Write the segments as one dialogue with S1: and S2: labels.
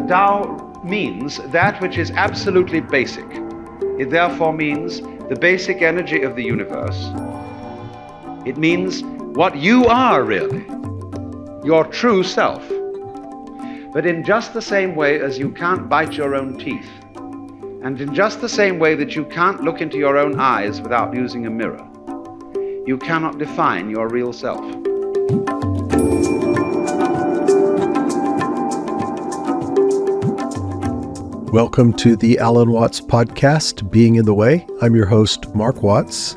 S1: The Tao means that which is absolutely basic. It therefore means the basic energy of the universe. It means what you are really, your true self. But in just the same way as you can't bite your own teeth, and in just the same way that you can't look into your own eyes without using a mirror, you cannot define your real self.
S2: Welcome to the Alan Watts podcast, Being in the Way. I'm your host, Mark Watts,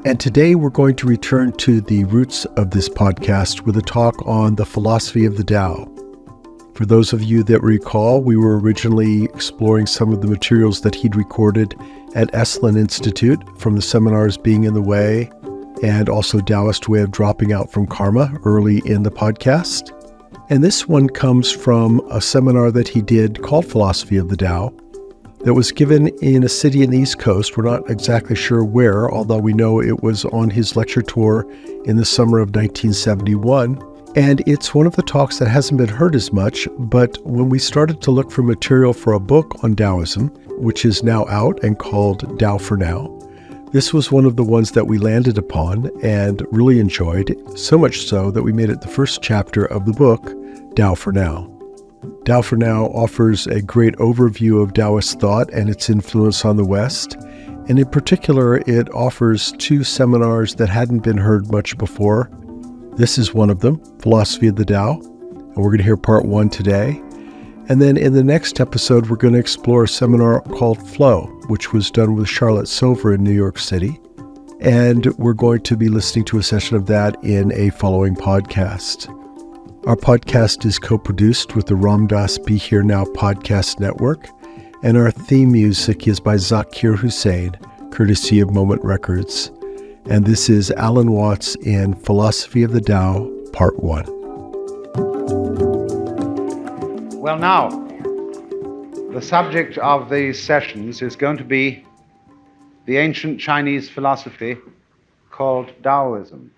S2: and today we're going to return to the roots of this podcast with a talk on the philosophy of the Tao. For those of you that recall, we were originally exploring some of the materials that he'd recorded at Esalen Institute from the seminars Being in the Way and also Taoist Way of Dropping Out from Karma early in the podcast. And this one comes from a seminar that he did called Philosophy of the Tao that was given in a city in the East Coast. We're not exactly sure where, although we know it was on his lecture tour in the summer of 1971. And it's one of the talks that hasn't been heard as much, but when we started to look for material for a book on Taoism, which is now out and called Tao for Now, this was one of the ones that we landed upon and really enjoyed, so much so that we made it the first chapter of the book, Tao for Now. Tao for Now offers a great overview of Taoist thought and its influence on the West, and in particular, it offers two seminars that hadn't been heard much before. This is one of them, Philosophy of the Tao, and we're going to hear part one today. And then in the next episode, we're going to explore a seminar called Flow, which was done with Charlotte Silver in New York City. And we're going to be listening to a session of that in a following podcast. Our podcast is co-produced with the Ram Dass Be Here Now podcast network, and our theme music is by Zakir Hussain, courtesy of Moment Records. And this is Alan Watts in Philosophy of the Tao, Part 1.
S1: Well, now, the subject of these sessions is going to be the ancient Chinese philosophy called Daoism.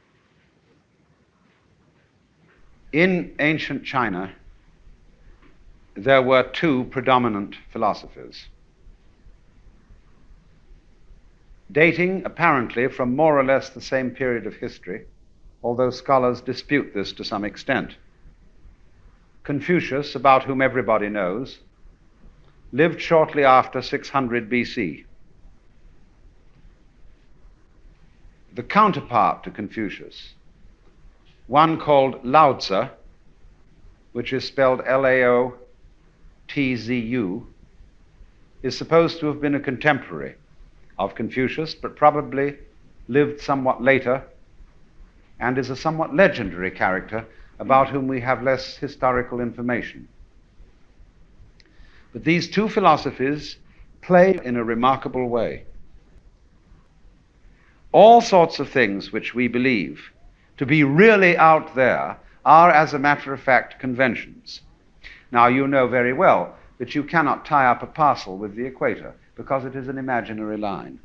S1: In ancient China, there were two predominant philosophies, dating apparently from more or less the same period of history, although scholars dispute this to some extent. Confucius, about whom everybody knows, lived shortly after 600 BC. The counterpart to Confucius, one called Lao Tzu, which is spelled Laotzu, is supposed to have been a contemporary of Confucius, but probably lived somewhat later and is a somewhat legendary character about whom we have less historical information. But these two philosophies play in a remarkable way. All sorts of things which we believe to be really out there are, as a matter of fact, conventions. Now, you know very well that you cannot tie up a parcel with the equator because it is an imaginary line.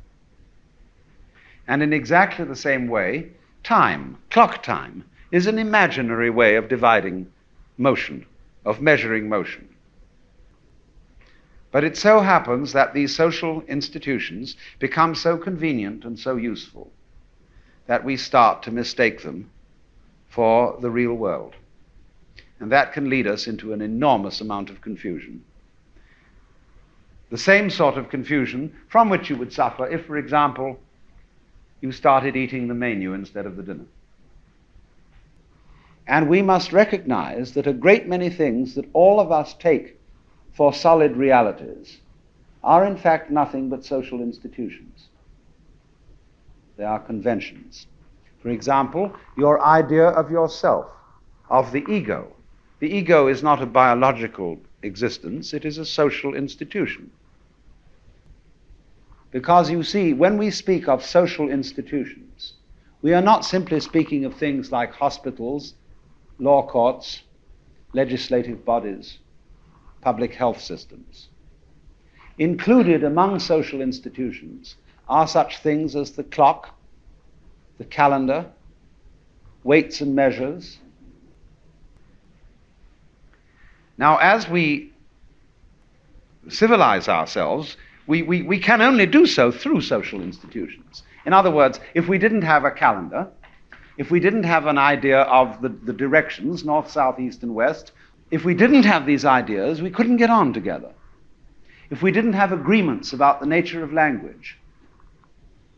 S1: And in exactly the same way, time, clock time, is an imaginary way of dividing motion, of measuring motion. But it so happens that these social institutions become so convenient and so useful that we start to mistake them for the real world. And that can lead us into an enormous amount of confusion. The same sort of confusion from which you would suffer if, for example, you started eating the menu instead of the dinner. And we must recognize that a great many things that all of us take for solid realities are in fact nothing but social institutions. They are conventions. For example, your idea of yourself, of the ego. The ego is not a biological existence, it is a social institution. Because you see, when we speak of social institutions, we are not simply speaking of things like hospitals, law courts, legislative bodies, public health systems. Included among social institutions are such things as the clock, the calendar, weights and measures. Now, as we civilize ourselves, we can only do so through social institutions. In other words, if we didn't have a calendar, if we didn't have an idea of the directions, north, south, east, and west, if we didn't have these ideas, we couldn't get on together. If we didn't have agreements about the nature of language,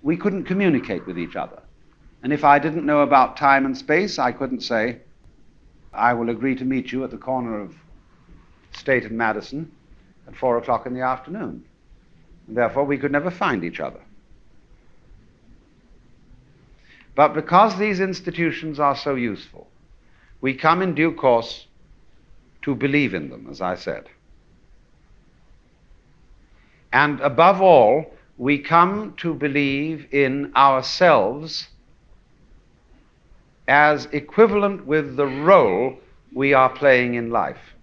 S1: we couldn't communicate with each other. And if I didn't know about time and space, I couldn't say, I will agree to meet you at the corner of State and Madison at 4 o'clock in the afternoon. And therefore, we could never find each other. But because these institutions are so useful, we come in due course to believe in them, as I said. And above all, we come to believe in ourselves as equivalent with the role we are playing in life.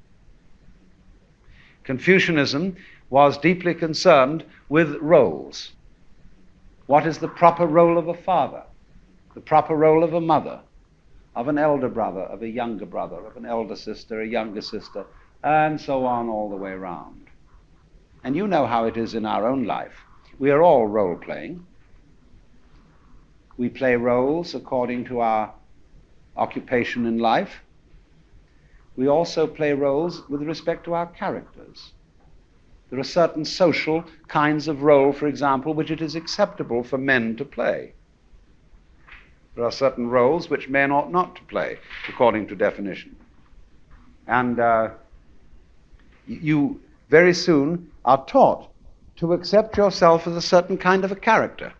S1: Confucianism was deeply concerned with roles. What is the proper role of a father? The proper role of a mother, of an elder brother, of a younger brother, of an elder sister, a younger sister, and so on all the way around. And you know how it is in our own life. We are all role-playing. We play roles according to our occupation in life. We also play roles with respect to our characters. There are certain social kinds of role, for example, which it is acceptable for men to play. There are certain roles which men ought not to play, according to definition. And you very soon are taught to accept yourself as a certain kind of a character.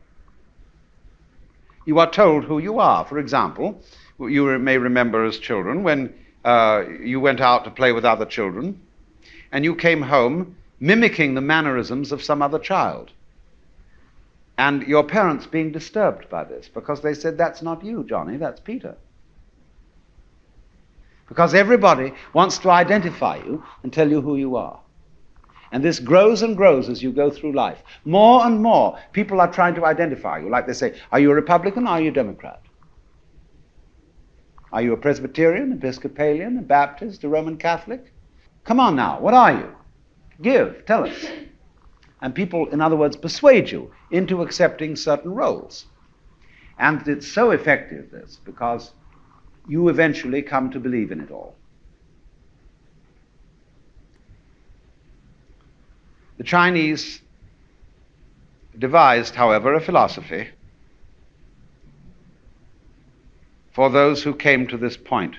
S1: You are told who you are. For example, you may remember as children when you went out to play with other children and you came home mimicking the mannerisms of some other child. And your parents being disturbed by this because they said, that's not you, Johnny, that's Peter. Because everybody wants to identify you and tell you who you are. And this grows and grows as you go through life. More and more people are trying to identify you. Like they say, are you a Republican or are you a Democrat? Are you a Presbyterian, Episcopalian, a Baptist, a Roman Catholic? Come on now, what are you? Give, tell us. And people, in other words, persuade you into accepting certain roles. And it's so effective, this, because you eventually come to believe in it all. The Chinese devised, however, a philosophy for those who came to this point.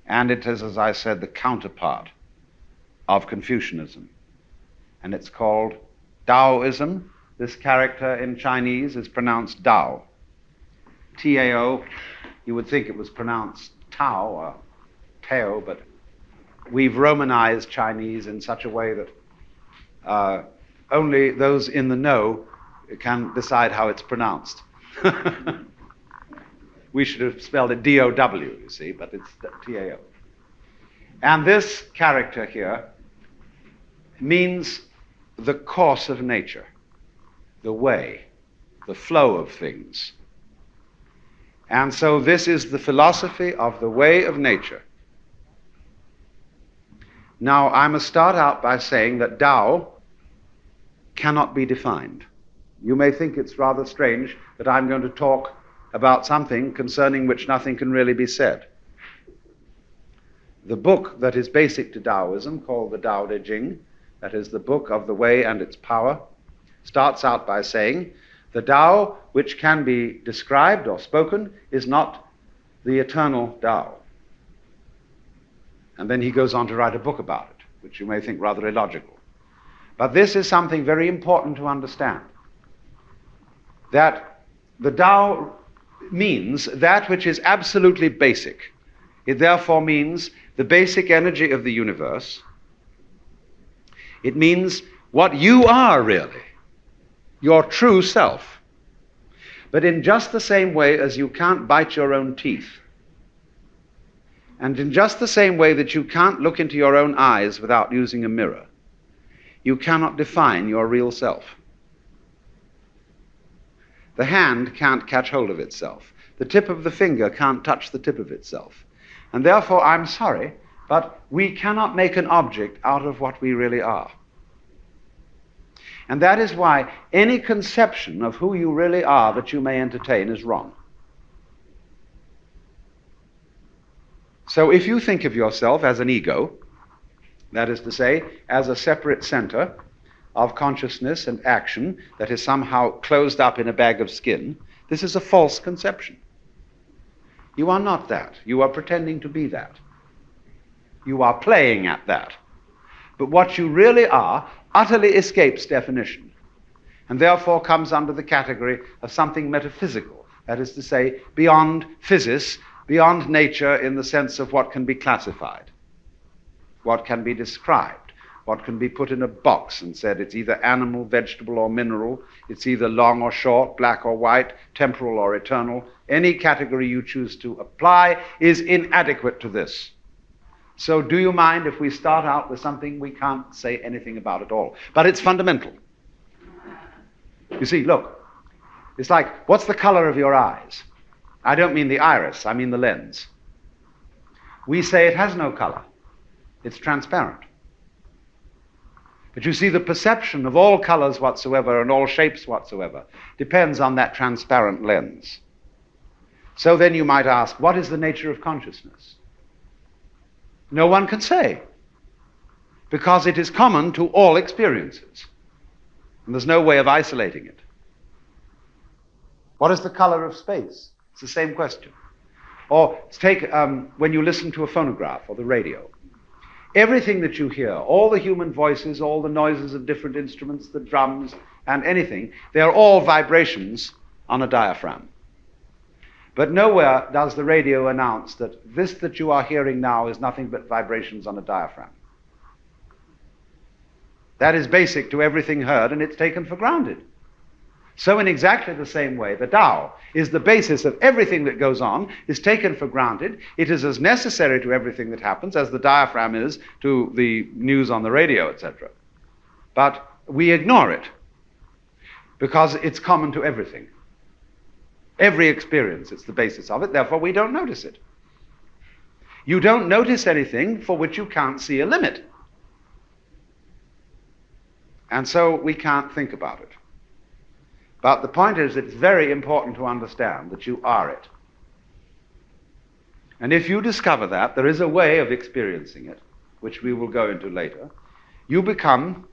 S1: And it is, as I said, the counterpart of Confucianism. And it's called Daoism. This character in Chinese is pronounced Dao. T-A-O. You would think it was pronounced Tao or Tao, but we've Romanized Chinese in such a way that only those in the know can decide how it's pronounced. We should have spelled it D-O-W, you see, but it's T-A-O. And this character here means the course of nature, the way, the flow of things. And so this is the philosophy of the way of nature. Now, I must start out by saying that Tao cannot be defined. You may think it's rather strange that I'm going to talk about something concerning which nothing can really be said. The book that is basic to Taoism, called the Tao Te Ching, that is the book of the way and its power, starts out by saying, the Tao which can be described or spoken is not the eternal Tao. And then he goes on to write a book about it, which you may think rather illogical. But this is something very important to understand, that the Tao means that which is absolutely basic. It therefore means the basic energy of the universe. It means what you are really, your true self. But in just the same way as you can't bite your own teeth, and in just the same way that you can't look into your own eyes without using a mirror, you cannot define your real self. The hand can't catch hold of itself. The tip of the finger can't touch the tip of itself. And therefore, I'm sorry, But we cannot make an object out of what we really are. And that is why any conception of who you really are that you may entertain is wrong. So if you think of yourself as an ego, that is to say, as a separate center of consciousness and action that is somehow closed up in a bag of skin, this is a false conception. You are not that. You are pretending to be that. You are playing at that. But what you really are utterly escapes definition, and therefore comes under the category of something metaphysical, that is to say, beyond physis, beyond nature in the sense of what can be classified, what can be described, what can be put in a box and said it's either animal, vegetable, or mineral, it's either long or short, black or white, temporal or eternal. Any category you choose to apply is inadequate to this. So do you mind if we start out with something we can't say anything about at all? But it's fundamental. You see, look, it's like, what's the color of your eyes? I don't mean the iris, I mean the lens. We say it has no color. It's transparent. But you see, the perception of all colors whatsoever and all shapes whatsoever depends on that transparent lens. So then you might ask, what is the nature of consciousness? No one can say, because it is common to all experiences, and there's no way of isolating it. What is the color of space? It's the same question. Or take when you listen to a phonograph or the radio. Everything that you hear, all the human voices, all the noises of different instruments, the drums, and anything, they are all vibrations on a diaphragm. But nowhere does the radio announce that this that you are hearing now is nothing but vibrations on a diaphragm. That is basic to everything heard, and it's taken for granted. So in exactly the same way, the Tao is the basis of everything that goes on, is taken for granted. It is as necessary to everything that happens as the diaphragm is to the news on the radio, etc. But we ignore it because it's common to everything. Every experience, it's the basis of it, therefore we don't notice it. You don't notice anything for which you can't see a limit. And so we can't think about it. But the point is, it's very important to understand that you are it. And if you discover that, there is a way of experiencing it, which we will go into later. You become,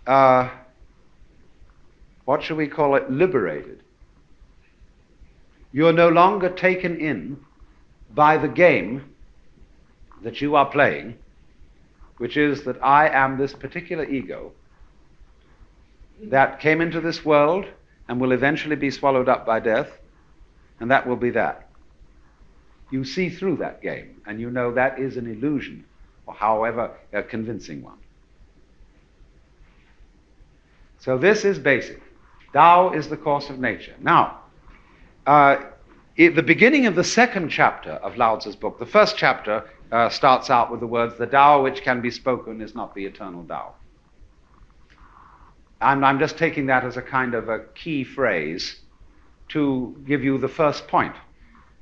S1: what shall we call it, liberated. You're no longer taken in by the game that you are playing, which is that I am this particular ego that came into this world and will eventually be swallowed up by death, and that will be that. You see through that game, and you know that is an illusion, or however a convincing one. So this is basic. Tao is the course of nature. Now, at the beginning of the second chapter of Lao Tzu's book, the first chapter starts out with the words, "The Tao which can be spoken is not the eternal Tao." And I'm just taking that as a kind of a key phrase to give you the first point.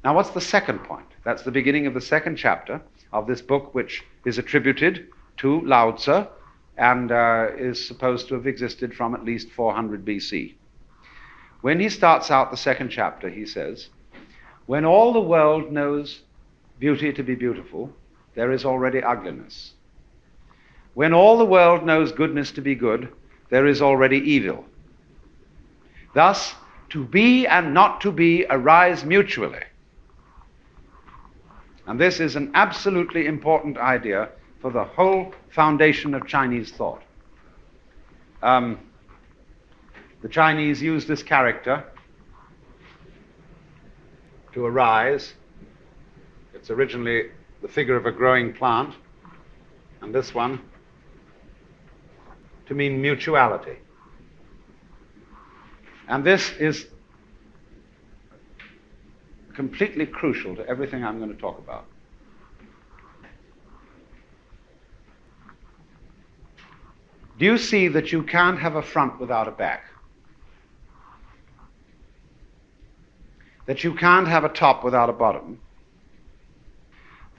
S1: Now, what's the second point? That's the beginning of the second chapter of this book, which is attributed to Lao Tzu and is supposed to have existed from at least 400 BC. When he starts out the second chapter, he says, "When all the world knows beauty to be beautiful, there is already ugliness. When all the world knows goodness to be good, there is already evil. Thus, to be and not to be arise mutually." And this is an absolutely important idea for the whole foundation of Chinese thought. The Chinese use this character to arise. It's originally the figure of a growing plant, and this one to mean mutuality. And this is completely crucial to everything I'm going to talk about. Do you see that you can't have a front without a back? That you can't have a top without a bottom?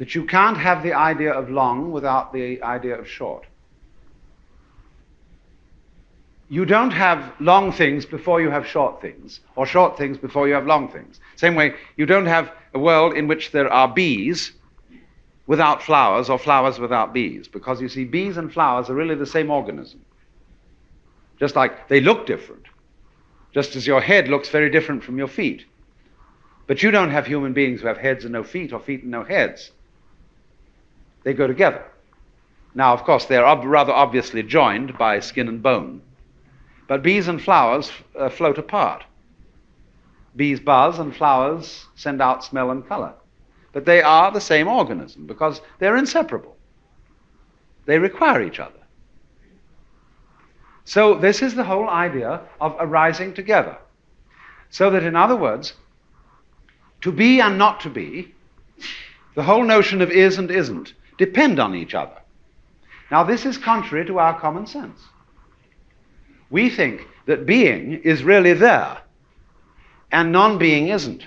S1: that you can't have the idea of long without the idea of short. You don't have long things before you have short things, or short things before you have long things. Same way, you don't have a world in which there are bees without flowers, or flowers without bees, because you see, bees and flowers are really the same organism. Just like they look different, just as your head looks very different from your feet. But you don't have human beings who have heads and no feet, or feet and no heads. They go together. Now, of course, they're rather obviously joined by skin and bone. But bees and flowers float apart. Bees buzz and flowers send out smell and color. But they are the same organism because they're inseparable. They require each other. So this is the whole idea of arising together. So that, in other words, to be and not to be, the whole notion of is and isn't, depend on each other. Now, this is contrary to our common sense. We think that being is really there, and non-being isn't.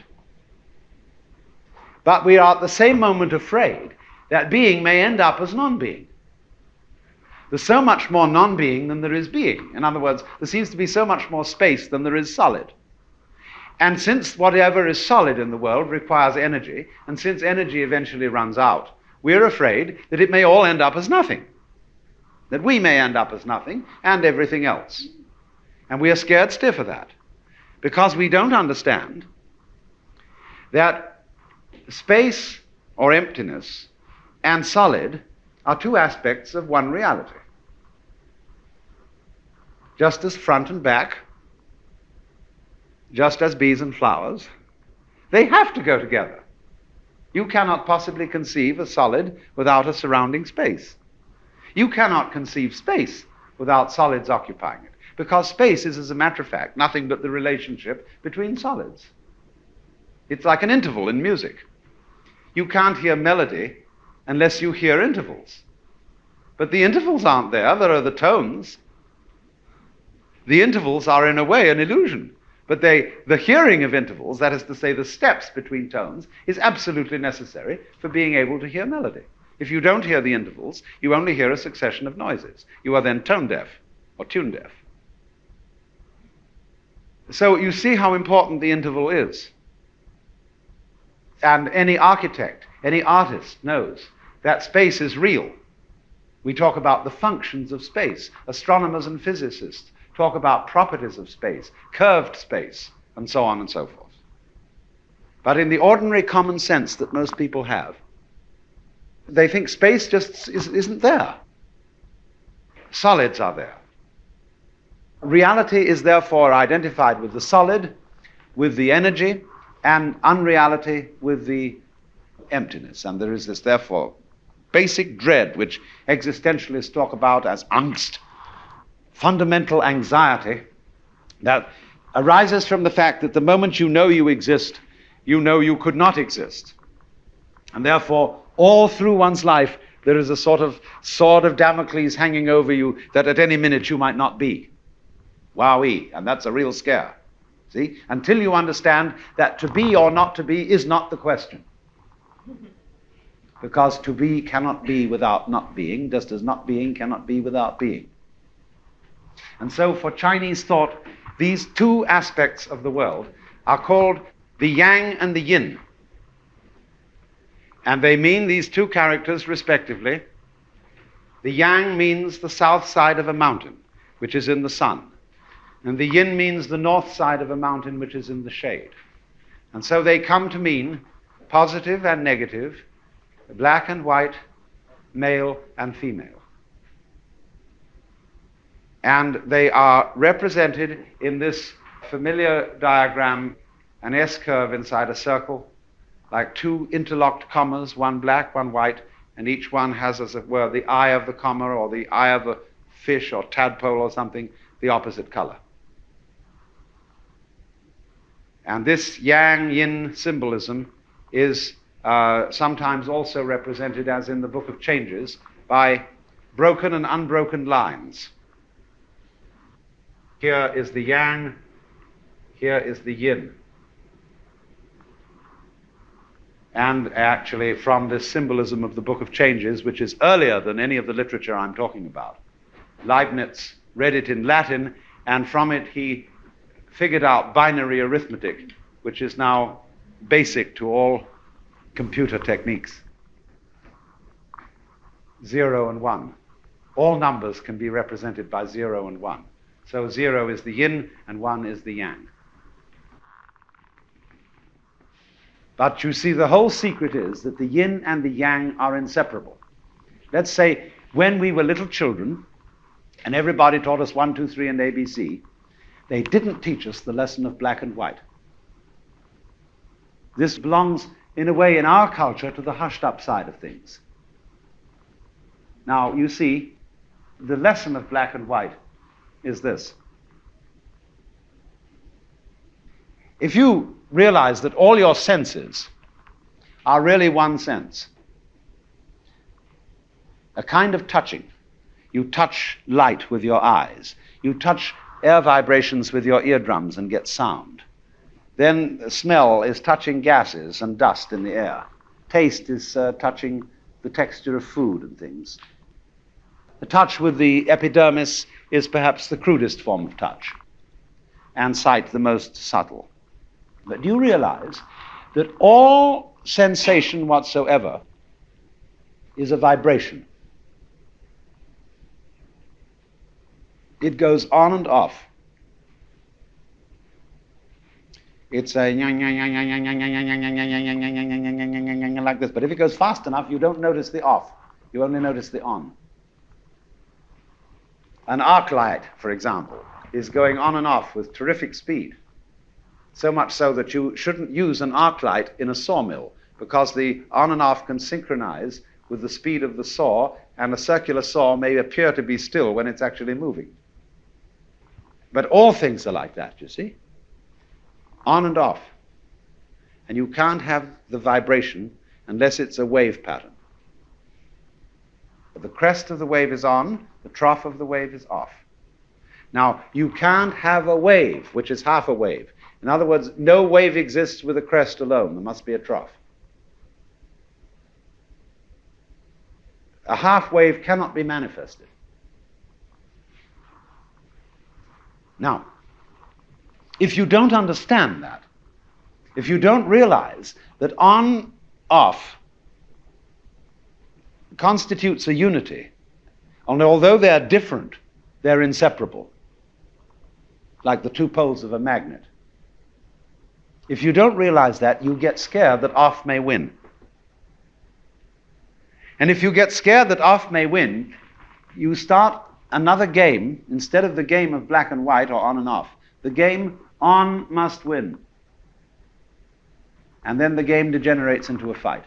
S1: But we are at the same moment afraid that being may end up as non-being. There's so much more non-being than there is being. In other words, there seems to be so much more space than there is solid. And since whatever is solid in the world requires energy, and since energy eventually runs out, we're afraid that it may all end up as nothing. That we may end up as nothing and everything else. And we are scared stiff of that, because we don't understand that space or emptiness and solid are two aspects of one reality. Just as front and back, just as bees and flowers, they have to go together. You cannot possibly conceive a solid without a surrounding space. You cannot conceive space without solids occupying it, because space is, as a matter of fact, nothing but the relationship between solids. It's like an interval in music. You can't hear melody unless you hear intervals. But the intervals aren't there, there are the tones. The intervals are in a way an illusion. But the hearing of intervals, that is to say the steps between tones, is absolutely necessary for being able to hear melody. If you don't hear the intervals, you only hear a succession of noises. You are then tone deaf or tune deaf. So you see how important the interval is. And any architect, any artist knows that space is real. We talk about the functions of space. Astronomers and physicists talk about properties of space, curved space, and so on and so forth. But in the ordinary common sense that most people have, they think space just isn't there. Solids are there. Reality is therefore identified with the solid, with the energy, and unreality with the emptiness. And there is this, therefore, basic dread which existentialists talk about as angst, fundamental anxiety, that arises from the fact that the moment you know you exist, you know you could not exist. And therefore, all through one's life, there is a sort of sword of Damocles hanging over you that at any minute you might not be. Wowee, and that's a real scare. See? Until you understand that to be or not to be is not the question. Because to be cannot be without not being, just as not being cannot be without being. And so for Chinese thought, these two aspects of the world are called the Yang and the Yin. And they mean these two characters respectively. The Yang means the south side of a mountain, which is in the sun. And the Yin means the north side of a mountain, which is in the shade. And so they come to mean positive and negative, black and white, male and female. And they are represented in this familiar diagram, an S-curve inside a circle, like two interlocked commas, one black, one white, and each one has, as it were, the eye of the comma or the eye of a fish or tadpole or something, the opposite color. And this yang-yin symbolism is sometimes also represented, as in the Book of Changes, by broken and unbroken lines. Here is the yang, here is the yin. and actually from this symbolism of the Book of Changes, which is earlier than any of the literature I'm talking about. Leibniz read it in Latin, and from it he figured out binary arithmetic, which is now basic to all computer techniques. 0 and 1. All numbers can be represented by 0 and 1. So 0 is the yin and 1 is the yang. But you see, the whole secret is that the yin and the yang are inseparable. Let's say when we were little children and everybody taught us 1, 2, 3 and ABC, they didn't teach us the lesson of black and white. This belongs, in a way, in our culture to the hushed up side of things. Now, you see, the lesson of black and white is this. If you realize that all your senses are really one sense, a kind of touching. You touch light with your eyes. You touch air vibrations with your eardrums and get sound. Then smell is touching gases and dust in the air. Taste is touching the texture of food and things. The touch with the epidermis is perhaps the crudest form of touch, and sight the most subtle. But do you realize that all sensation whatsoever is a vibration? It goes on and off. It's a like this. But if it goes fast enough, you don't notice the off. You only notice the on. An arc light, for example, is going on and off with terrific speed. So much so that you shouldn't use an arc light in a sawmill, because the on and off can synchronize with the speed of the saw, and a circular saw may appear to be still when it's actually moving. But all things are like that, you see. On and off. And you can't have the vibration unless it's a wave pattern. The crest of the wave is on, the trough of the wave is off. Now, you can't have a wave, which is half a wave. In other words, no wave exists with a crest alone. There must be a trough. A half wave cannot be manifested. Now, if you don't understand that, if you don't realize that on, off constitutes a unity, and although they're different, they're inseparable, like the two poles of a magnet. If you don't realize that, you get scared that off may win. And if you get scared that off may win, you start another game, instead of the game of black and white or on and off, the game on must win. And then the game degenerates into a fight.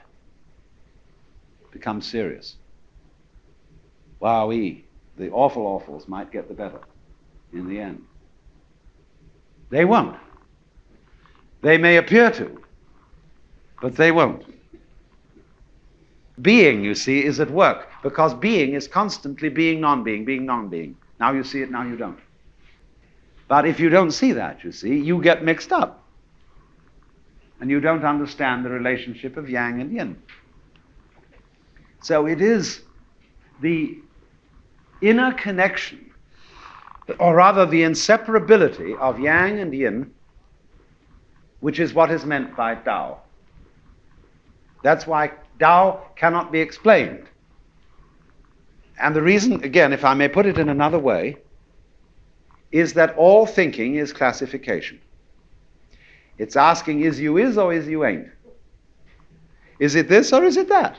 S1: It becomes serious. Wowee, the awfuls might get the better in the end. They won't. They may appear to, but they won't. Being, you see, is at work, because being is constantly being non-being, being non-being. Now you see it, now you don't. But if you don't see that, you see, you get mixed up. And you don't understand the relationship of yang and yin. So it is the inner connection, or rather the inseparability of yang and yin, which is what is meant by Tao. That's why Tao cannot be explained. And the reason, again, if I may put it in another way, is that all thinking is classification. It's asking, is you is or is you ain't? Is it this or is it that?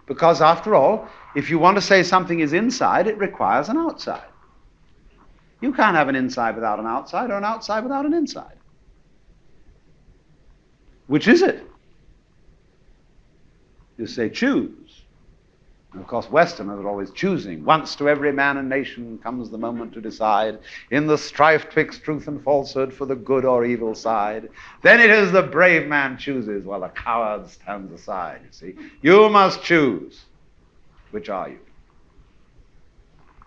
S1: Because after all, if you want to say something is inside, it requires an outside. You can't have an inside without an outside, or an outside without an inside. Which is it? You say choose. And of course, Westerners are always choosing. Once to every man and nation comes the moment to decide, in the strife twixt truth and falsehood for the good or evil side. Then it is the brave man chooses, while the coward stands aside, you see. You must choose. Which are you?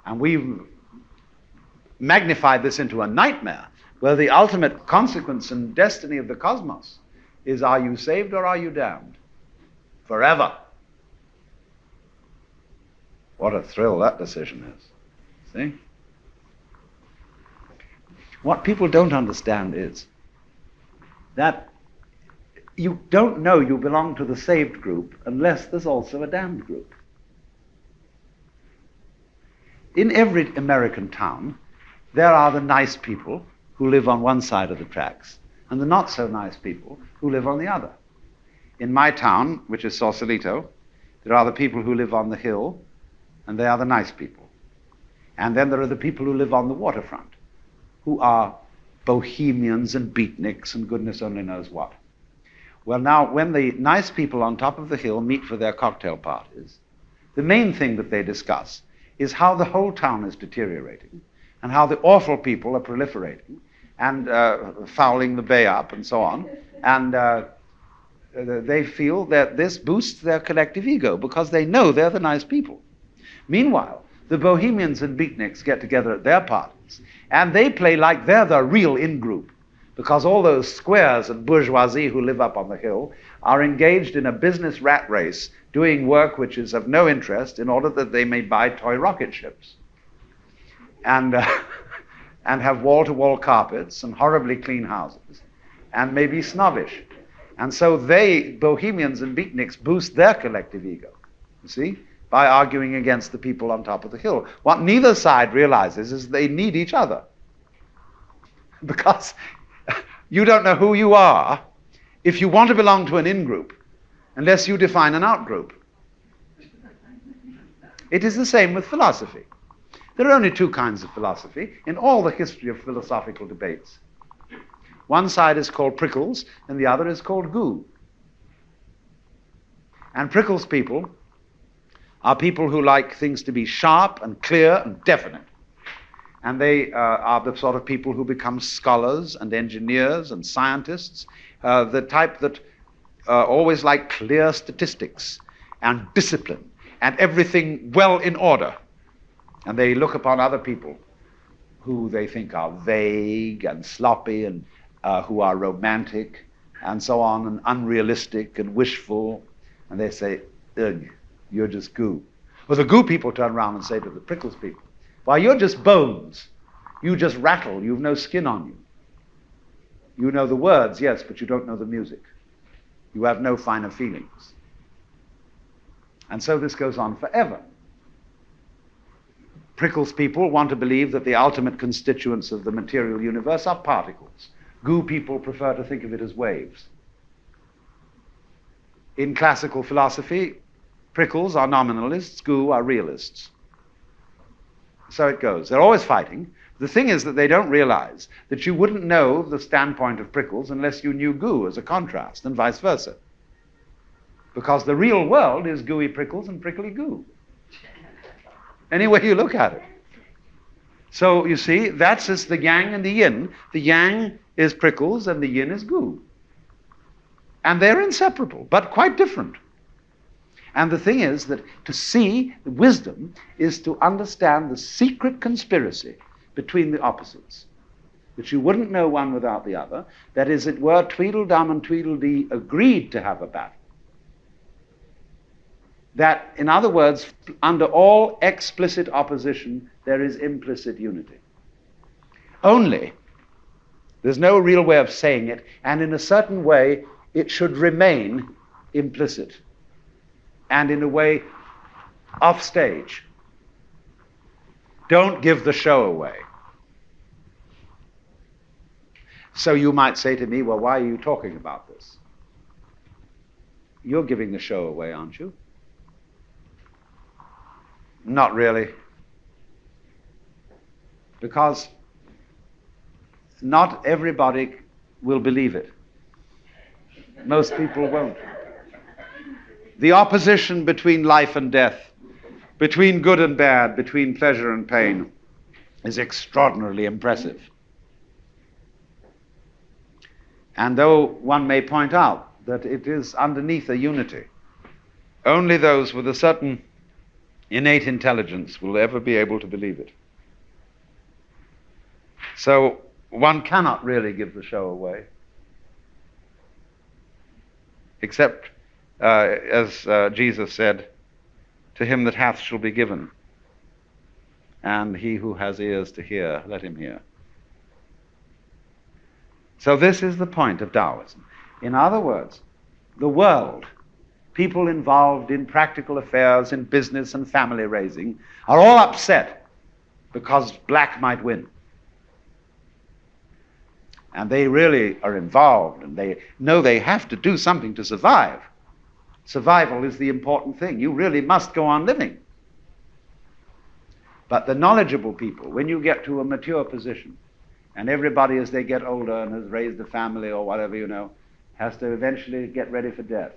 S1: And we've magnified this into a nightmare, where the ultimate consequence and destiny of the cosmos is, are you saved or are you damned? Forever. What a thrill that decision is. See? What people don't understand is that you don't know you belong to the saved group unless there's also a damned group. In every American town, there are the nice people who live on one side of the tracks and the not so nice people who live on the other. In my town, which is Sausalito, there are the people who live on the hill, and they are the nice people. And then there are the people who live on the waterfront, who are bohemians and beatniks and goodness only knows what. Well, now, when the nice people on top of the hill meet for their cocktail parties, the main thing that they discuss is how the whole town is deteriorating and how the awful people are proliferating and fouling the bay up and so on. And they feel that this boosts their collective ego because they know they're the nice people. Meanwhile, the bohemians and beatniks get together at their parties and they play like they're the real in-group, because all those squares and bourgeoisie who live up on the hill are engaged in a business rat race, doing work which is of no interest in order that they may buy toy rocket ships and have wall-to-wall carpets and horribly clean houses and may be snobbish. And so they, bohemians and beatniks, boost their collective ego, you see, by arguing against the people on top of the hill. What neither side realizes is they need each other, because you don't know who you are if you want to belong to an in-group unless you define an out-group. It is the same with philosophy. There are only two kinds of philosophy in all the history of philosophical debates. One side is called prickles and the other is called goo. And prickles people are people who like things to be sharp and clear and definite. And they are the sort of people who become scholars and engineers and scientists, the type that always like clear statistics and discipline and everything well in order. And they look upon other people who they think are vague and sloppy and who are romantic and so on and unrealistic and wishful. And they say, ugh, you're just goo. Well, the goo people turn around and say to the prickles people, why, you're just bones. You just rattle. You've no skin on you. You know the words, yes, but you don't know the music. You have no finer feelings. And so this goes on forever. Prickles people want to believe that the ultimate constituents of the material universe are particles. Goo people prefer to think of it as waves. In classical philosophy, prickles are nominalists, goo are realists. So it goes. They're always fighting. The thing is that they don't realize that you wouldn't know the standpoint of prickles unless you knew goo as a contrast, and vice versa. Because the real world is gooey prickles and prickly goo. Any way you look at it. So you see, that's just the yang and the yin. The yang is prickles and the yin is goo. And they're inseparable, but quite different. And the thing is that to see wisdom is to understand the secret conspiracy between the opposites, which you wouldn't know one without the other. That is, it were Tweedledum and Tweedledee agreed to have a battle. That, in other words, under all explicit opposition, there is implicit unity. Only, there's no real way of saying it, and in a certain way, it should remain implicit. And in a way, off stage. Don't give the show away. So you might say to me, well, why are you talking about this? You're giving the show away, aren't you? Not really. Because not everybody will believe it. Most people won't. The opposition between life and death, between good and bad, between pleasure and pain, is extraordinarily impressive. And though one may point out that it is underneath a unity, only those with a certain innate intelligence will ever be able to believe it. So one cannot really give the show away. except, as Jesus said, to him that hath shall be given, and he who has ears to hear, let him hear. So this is the point of Taoism. In other words, the world, people involved in practical affairs, in business and family raising, are all upset because black might win. And they really are involved, and they know they have to do something to survive. Survival is the important thing. You really must go on living. But the knowledgeable people, when you get to a mature position, and everybody as they get older and has raised a family or whatever, you know, has to eventually get ready for death.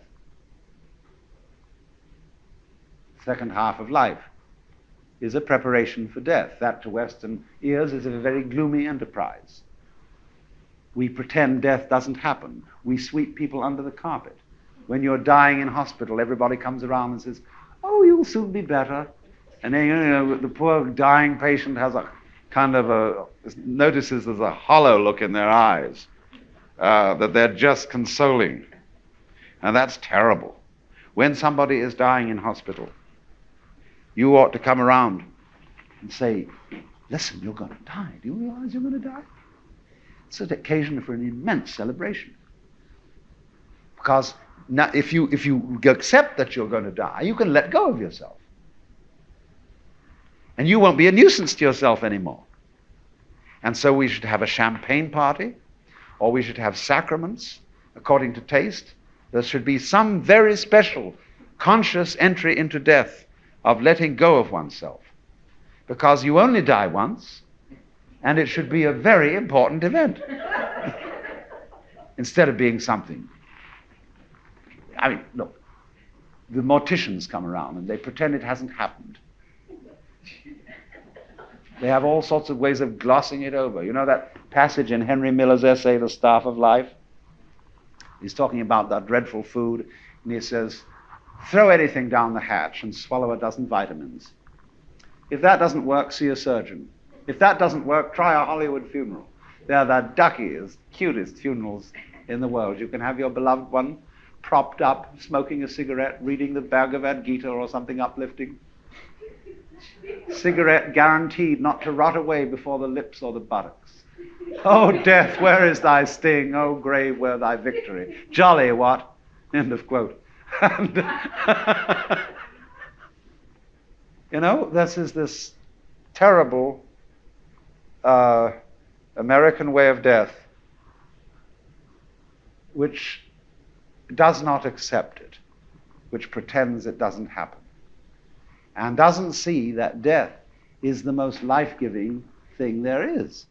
S1: Second half of life is a preparation for death. That to Western ears is a very gloomy enterprise. We pretend death doesn't happen. We sweep people under the carpet. When you're dying in hospital, everybody comes around and says, "Oh, you'll soon be better." And then, you know, the poor dying patient has a kind of notices there's a hollow look in their eyes, that they're just consoling. And that's terrible. When somebody is dying in hospital, you ought to come around and say, "Listen, you're going to die. Do you realize you're going to die?" It's an occasion for an immense celebration. Because now, if you accept that you're going to die, you can let go of yourself. And you won't be a nuisance to yourself anymore. And so we should have a champagne party, or we should have sacraments, according to taste. There should be some very special, conscious entry into death of letting go of oneself. Because you only die once, and it should be a very important event. Instead of being something. I mean, look, the morticians come around and they pretend it hasn't happened. They have all sorts of ways of glossing it over. You know that passage in Henry Miller's essay, The Staff of Life? He's talking about that dreadful food, and he says, "Throw anything down the hatch and swallow a dozen vitamins. If that doesn't work, see a surgeon. If that doesn't work, try a Hollywood funeral. They're the duckiest, cutest funerals in the world. You can have your beloved one propped up, smoking a cigarette, reading the Bhagavad Gita or something uplifting. Cigarette guaranteed not to rot away before the lips or the buttocks. Oh, death, where is thy sting? Oh, grave, where thy victory? Jolly, what?" End of quote. And, you know, this is this terrible American way of death, which does not accept it, which pretends it doesn't happen, and doesn't see that death is the most life-giving thing there is.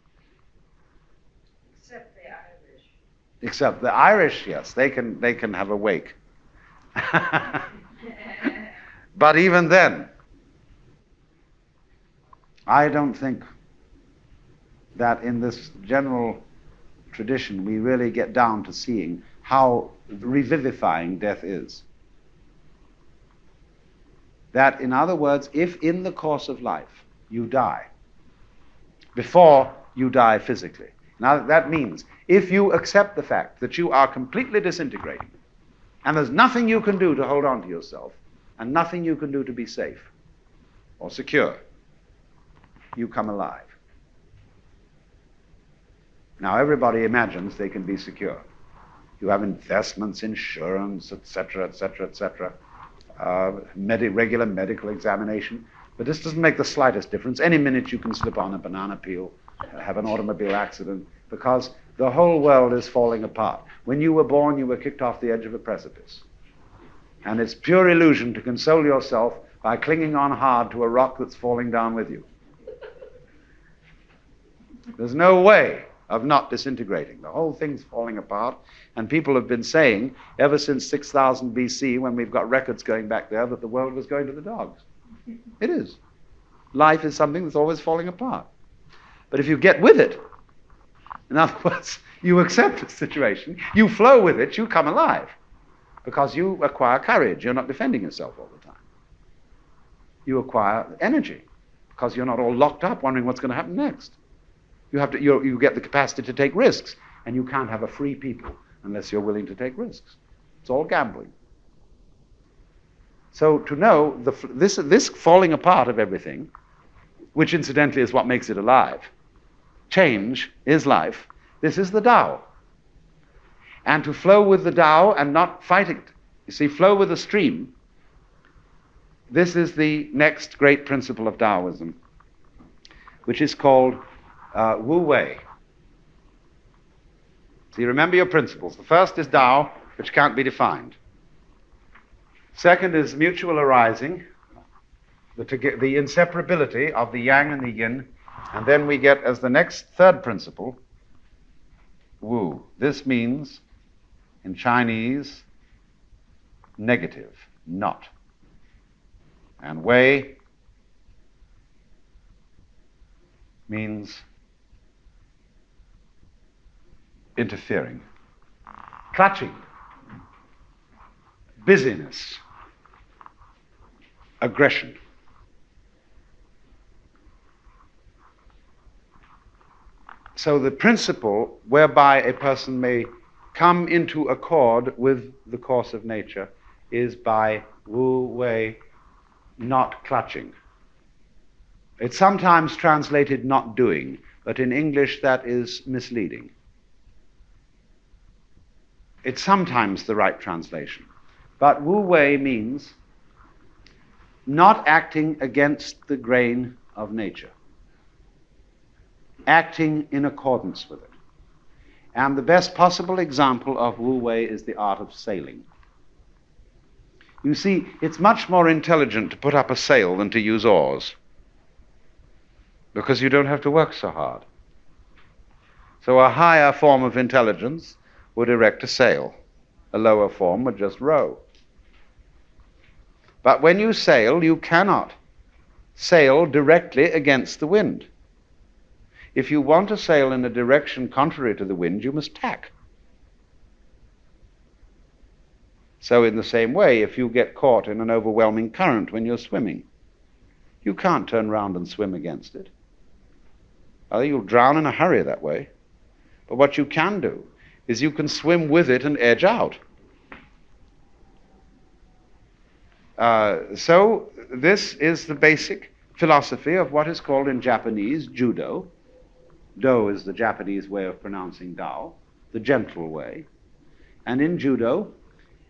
S3: Except the Irish.
S1: Except the Irish, yes, they can have a wake. But even then, I don't think that in this general tradition we really get down to seeing how revivifying death is. That, in other words, if in the course of life you die, before you die physically, now that means if you accept the fact that you are completely disintegrating, and there's nothing you can do to hold on to yourself, and nothing you can do to be safe or secure, you come alive. Now everybody imagines they can be secure. You have investments, insurance, etc., etc., etc., regular medical examination, but this doesn't make the slightest difference. Any minute you can slip on a banana peel, have an automobile accident, because the whole world is falling apart. When you were born, you were kicked off the edge of a precipice. And it's pure illusion to console yourself by clinging on hard to a rock that's falling down with you. There's no way of not disintegrating. The whole thing's falling apart, and people have been saying ever since 6000 BC, when we've got records going back there, that the world was going to the dogs. It is. Life is something that's always falling apart. But if you get with it, in other words, you accept the situation, you flow with it, you come alive, because you acquire courage. You're not defending yourself all the time. You acquire energy, because you're not all locked up wondering what's going to happen next. You get the capacity to take risks, and you can't have a free people unless you're willing to take risks. It's all gambling. So to know this falling apart of everything, which incidentally is what makes it alive, change is life, this is the Tao. And to flow with the Tao and not fight it, you see, flow with the stream, this is the next great principle of Taoism, which is called Wu Wei. So you remember your principles. The first is Tao, which can't be defined. Second is mutual arising, the inseparability of the Yang and the Yin. And then we get as the next third principle, Wu. This means, in Chinese, negative, not. And Wei means interfering, clutching, busyness, aggression. So the principle whereby a person may come into accord with the course of nature is by Wu Wei, not clutching. It's sometimes translated not doing, but in English that is misleading. It's sometimes the right translation. But Wu Wei means not acting against the grain of nature, acting in accordance with it. And the best possible example of Wu Wei is the art of sailing. You see, it's much more intelligent to put up a sail than to use oars, because you don't have to work so hard. So a higher form of intelligence would erect a sail. A lower form would just row. But when you sail, you cannot sail directly against the wind. If you want to sail in a direction contrary to the wind, you must tack. So in the same way, if you get caught in an overwhelming current when you're swimming, you can't turn round and swim against it. You'll drown in a hurry that way. But what you can do is you can swim with it and edge out. So this is the basic philosophy of what is called in Japanese Judo. Do is the Japanese way of pronouncing Dao, the gentle way. And in Judo,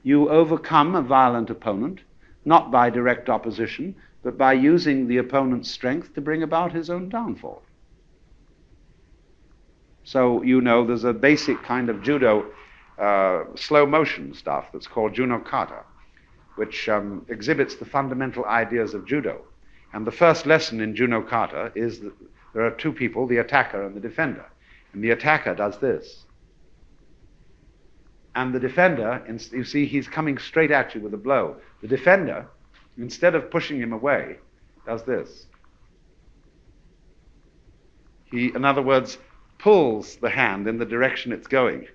S1: you overcome a violent opponent, not by direct opposition, but by using the opponent's strength to bring about his own downfall. So you know there's a basic kind of Judo slow motion stuff that's called Juno Kata, which exhibits the fundamental ideas of Judo. And the first lesson in Juno Kata is that there are two people, the attacker and the defender. And the attacker does this. And the defender, you see, he's coming straight at you with a blow. The defender, instead of pushing him away, does this. He, in other words, pulls the hand in the direction it's going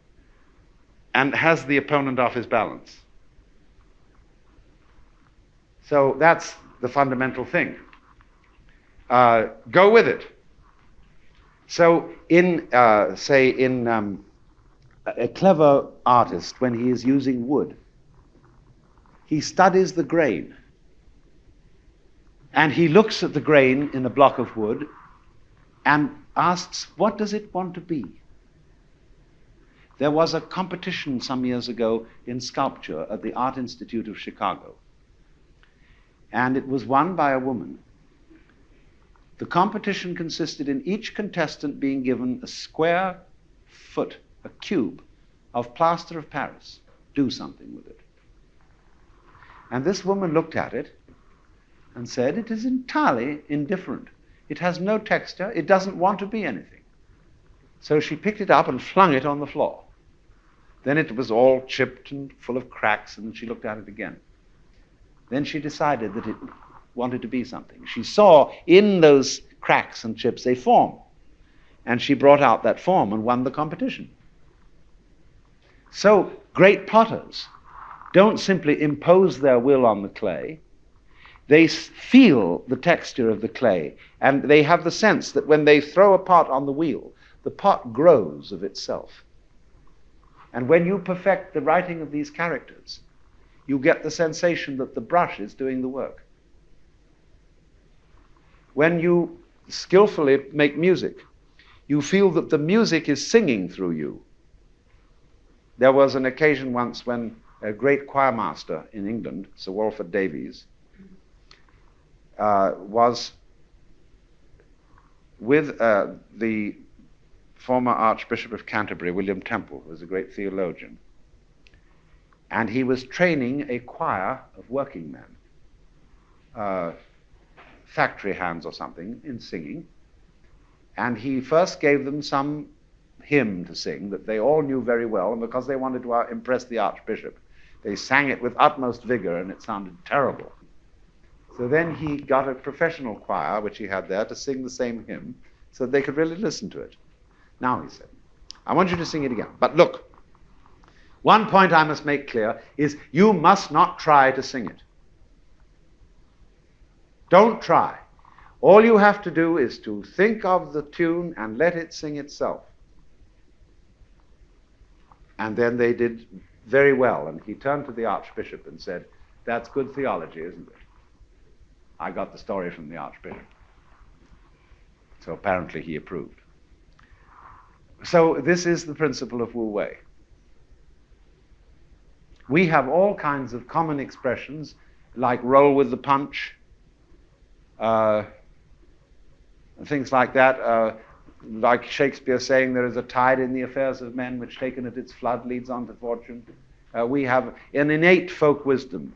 S1: and has the opponent off his balance. So that's the fundamental thing. Go with it. So a clever artist, when he is using wood, he studies the grain. And he looks at the grain in a block of wood and asks, what does it want to be? There was a competition some years ago in sculpture at the Art Institute of Chicago. And it was won by a woman. The competition consisted in each contestant being given a square foot, a cube, of plaster of Paris. Do something with it. And this woman looked at it and said, it is entirely indifferent. It has no texture. It doesn't want to be anything. So she picked it up and flung it on the floor. Then it was all chipped and full of cracks, and she looked at it again. Then she decided that it wanted to be something. She saw in those cracks and chips a form, and she brought out that form and won the competition. So great potters don't simply impose their will on the clay. They feel the texture of the clay, and they have the sense that when they throw a pot on the wheel, the pot grows of itself. And when you perfect the writing of these characters, you get the sensation that the brush is doing the work. When you skillfully make music, you feel that the music is singing through you. There was an occasion once when a great choir master in England, Sir Walford Davies, was with the former Archbishop of Canterbury, William Temple, who was a great theologian. And he was training a choir of working men, factory hands or something, in singing. And he first gave them some hymn to sing that they all knew very well, and because they wanted to impress the Archbishop, they sang it with utmost vigor, and it sounded terrible. So then he got a professional choir, which he had there, to sing the same hymn, so that they could really listen to it. Now, he said, I want you to sing it again. But look, one point I must make clear is you must not try to sing it. Don't try. All you have to do is to think of the tune and let it sing itself. And then they did very well. And he turned to the Archbishop and said, that's good theology, isn't it? I got the story from the Archbishop. So apparently he approved. So this is the principle of Wu Wei. We have all kinds of common expressions like roll with the punch, things like that, like Shakespeare saying there is a tide in the affairs of men which taken at its flood leads on to fortune. We have an innate folk wisdom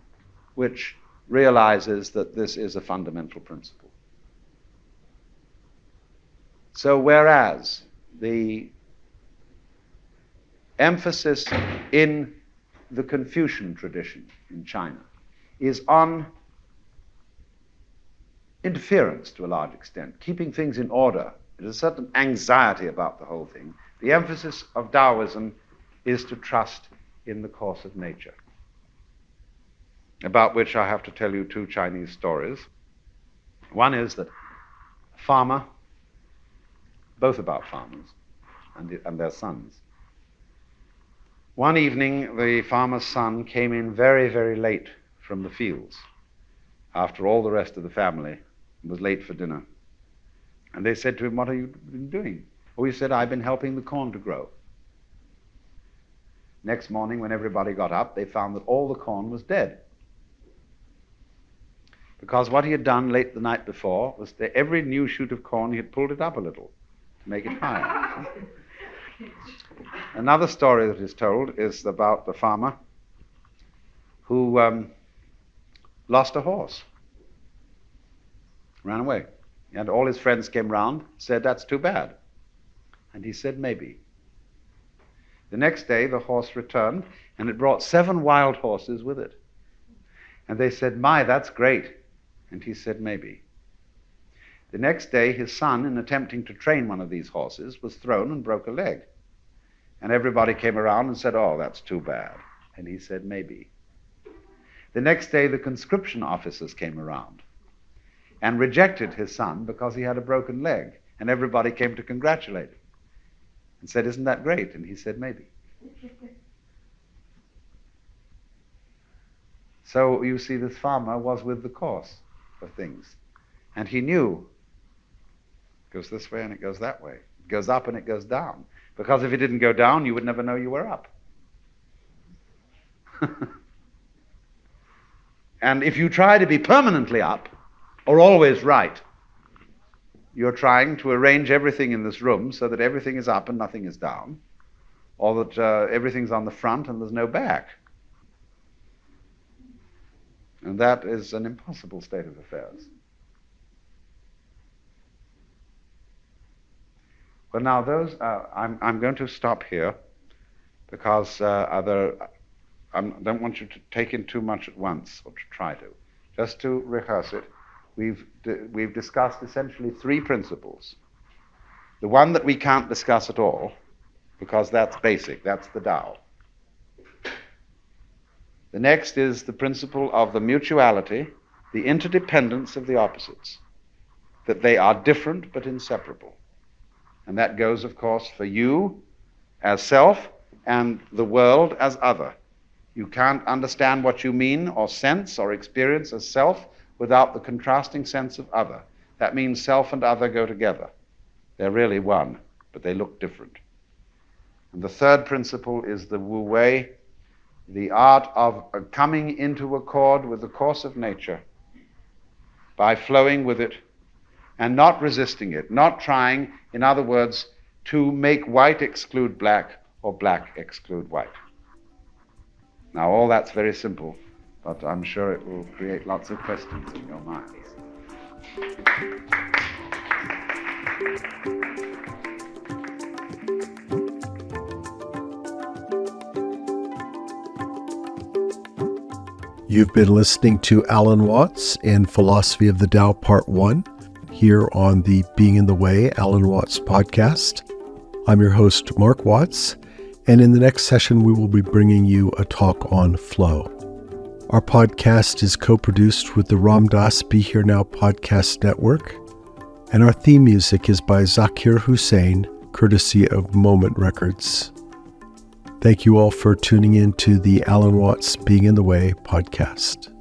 S1: which realizes that this is a fundamental principle. So whereas the emphasis in the Confucian tradition in China is on interference to a large extent, keeping things in order. There's a certain anxiety about the whole thing. The emphasis of Daoism is to trust in the course of nature, about which I have to tell you two Chinese stories. One is that a farmer, both about farmers and their sons. One evening, the farmer's son came in very, very late from the fields after all the rest of the family and was late for dinner. And they said to him, what have you been doing? Oh, he said, I've been helping the corn to grow. Next morning, when everybody got up, they found that all the corn was dead. Because what he had done late the night before was that every new shoot of corn, he had pulled it up a little to make it higher. Another story that is told is about the farmer who lost a horse, ran away. And all his friends came round, said, that's too bad. And he said, maybe. The next day, the horse returned, and it brought 7 wild horses with it. And they said, my, that's great. And he said, maybe. The next day, his son, in attempting to train one of these horses, was thrown and broke a leg. And everybody came around and said, oh, that's too bad. And he said, maybe. The next day, the conscription officers came around and rejected his son because he had a broken leg. And everybody came to congratulate him and said, isn't that great? And he said, maybe. So you see, this farmer was with the course of things. And he knew it goes this way and it goes that way. It goes up and it goes down. Because if it didn't go down, you would never know you were up. And if you try to be permanently up, or always right, you're trying to arrange everything in this room so that everything is up and nothing is down, or that everything's on the front and there's no back. And that is an impossible state of affairs. Well, now those, I'm going to stop here because I don't want you to take in too much at once, or to try to. Just to rehearse it, we've discussed essentially 3 principles. The one that we can't discuss at all, because that's basic, that's the Tao. The next is the principle of the mutuality, the interdependence of the opposites, that they are different but inseparable. And that goes, of course, for you as self and the world as other. You can't understand what you mean or sense or experience as self without the contrasting sense of other. That means self and other go together. They're really one, but they look different. And the third principle is the Wu Wei, the art of coming into accord with the course of nature by flowing with it and not resisting it, not trying, in other words, to make white exclude black or black exclude white. Now, all that's very simple, but I'm sure it will create lots of questions in your minds.
S2: You've been listening to Alan Watts in Philosophy of the Tao Part 1 here on the Being in the Way Alan Watts podcast. I'm your host, Mark Watts, and in the next session we will be bringing you a talk on flow. Our podcast is co-produced with the Ram Dass Be Here Now podcast network, and our theme music is by Zakir Hussain, courtesy of Moment Records. Thank you all for tuning in to the Alan Watts Being in the Way podcast.